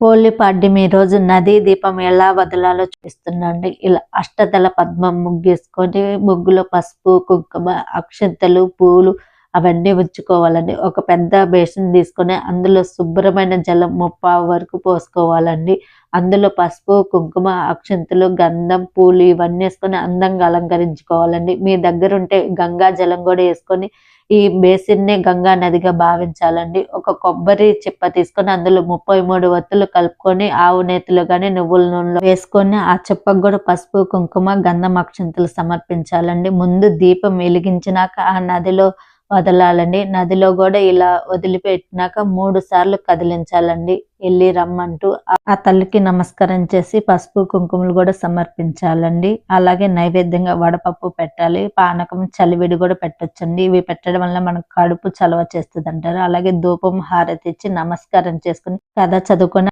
హోలీ పాడ్యమి రోజు నదీ దీపం ఎలా వదలాలో చూపిస్తున్నాండి. ఇలా అష్టదళ పద్మం ముగ్గేసుకొని ముగ్గులో పసుపు, కుంకుమ, అక్షంతలు, పూలు అవన్నీ ఉంచుకోవాలండి. ఒక పెద్ద బేసిన్ తీసుకొని అందులో శుభ్రమైన జలం ముప్పావు వరకు పోసుకోవాలండి. అందులో పసుపు, కుంకుమ, అక్షంతలు, గంధం, పూలు ఇవన్నీ వేసుకొని అందంగా అలంకరించుకోవాలండి. మీ దగ్గర ఉంటే గంగా జలం కూడా వేసుకొని ఈ బేసిన్‌ని గంగా నదిగా భావించాలండి. ఒక కొబ్బరి చిప్ప తీసుకొని అందులో 33 ఒత్తులు కలుపుకొని ఆవు నేతిలో గాని, నువ్వుల నూనెలో వేసుకొని ఆ చిప్పకు కూడా పసుపు, కుంకుమ, గంధం, అక్షింతలు సమర్పించాలండి. ముందు దీపం వెలిగించినాక ఆ నదిలో వదలాలండి. నదిలో కూడా ఇలా వదిలిపెట్టినాక 3 సార్లు కదిలించాలండి. ఎళ్లి రమ్మంటూ ఆ తల్లికి నమస్కారం చేసి పసుపు, కుంకుమలు కూడా సమర్పించాలండి. అలాగే నైవేద్యంగా వడపప్పు పెట్టాలి. పానకం, చలివిడి కూడా పెట్టొచ్చండి. ఇవి పెట్టడం వల్ల మనకు కడుపు చలవ చేస్తదంటారు. అలాగే ధూపం, హారతి ఇచ్చి నమస్కారం చేసుకొని కథ చదువుకొని